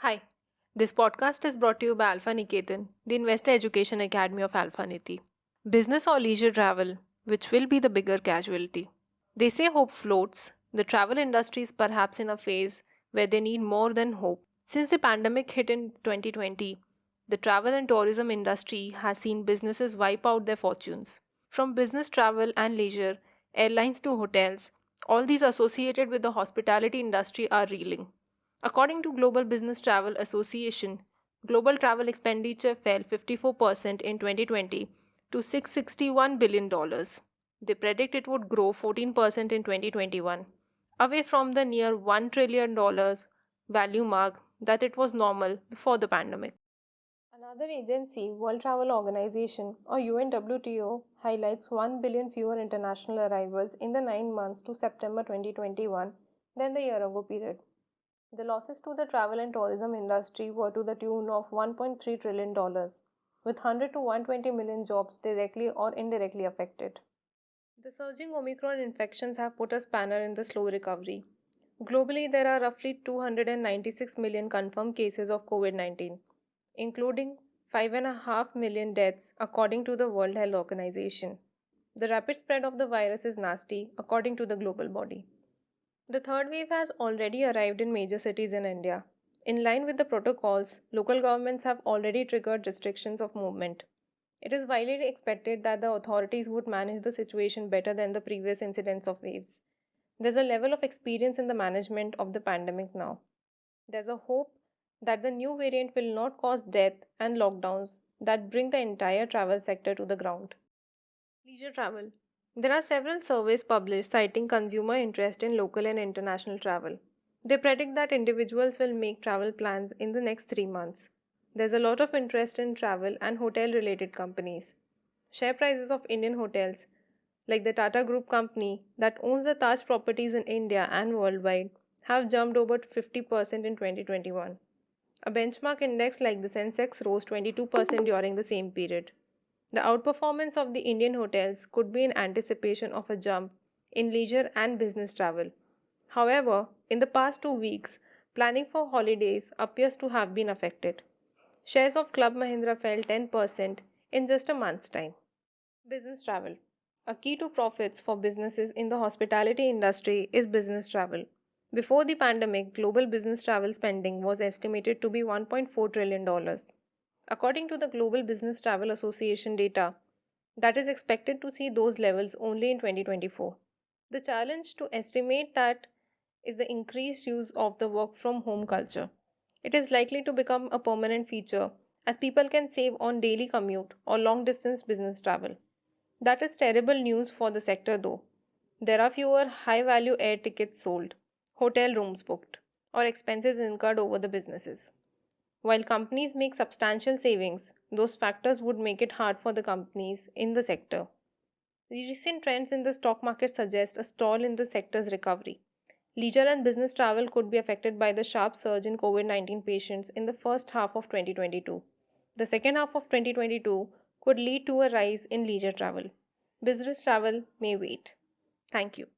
Hi, this podcast is brought to you by Alpha Niketan, the Investor Education Academy of Alpha Niti. Business or leisure travel, which will be the bigger casualty? They say hope floats. The travel industry is perhaps in a phase where they need more than hope. Since the pandemic hit in 2020, the travel and tourism industry has seen businesses wipe out their fortunes. From business travel and leisure, airlines to hotels, all these associated with the hospitality industry are reeling. According to Global Business Travel Association, global travel expenditure fell 54% in 2020 to $661 billion. They predict it would grow 14% in 2021, away from the near $1 trillion value mark that it was normal before the pandemic. Another agency, World Travel Organization or UNWTO, highlights 1 billion fewer international arrivals in the 9 months to September 2021 than the year ago period. The losses to the travel and tourism industry were to the tune of $1.3 trillion, with 100 to 120 million jobs directly or indirectly affected. The surging Omicron infections have put a spanner in the slow recovery. Globally, there are roughly 296 million confirmed cases of COVID 19, including 5.5 million deaths, according to the World Health Organization. The rapid spread of the virus is nasty, according to the global body. The third wave has already arrived in major cities in India. In line with the protocols, local governments have already triggered restrictions of movement. It is widely expected that the authorities would manage the situation better than the previous incidents of waves. There's a level of experience in the management of the pandemic now. There's a hope that the new variant will not cause death and lockdowns that bring the entire travel sector to the ground. Leisure travel. There are several surveys published citing consumer interest in local and international travel. They predict that individuals will make travel plans in the next 3 months. There's a lot of interest in travel and hotel related companies. Share prices of Indian hotels, like the Tata Group company that owns the Taj properties in India and worldwide, have jumped over 50% in 2021. A benchmark index like the Sensex rose 22% during the same period. The outperformance of the Indian hotels could be in anticipation of a jump in leisure and business travel. However, in the past 2 weeks, planning for holidays appears to have been affected. Shares of Club Mahindra fell 10% in just a month's time. Business travel. A key to profits for businesses in the hospitality industry is business travel. Before the pandemic, global business travel spending was estimated to be $1.4 trillion. According to the Global Business Travel Association data, that is expected to see those levels only in 2024. The challenge to estimate that is the increased use of the work from home culture. It is likely to become a permanent feature as people can save on daily commute or long distance business travel. That is terrible news for the sector though. There are fewer high value air tickets sold, hotel rooms booked, or expenses incurred over the businesses. While companies make substantial savings, those factors would make it hard for the companies in the sector. The recent trends in the stock market suggest a stall in the sector's recovery. Leisure and business travel could be affected by the sharp surge in COVID 19 patients in the first half of 2022. The second half of 2022 could lead to a rise in leisure travel. Business travel may wait. Thank you.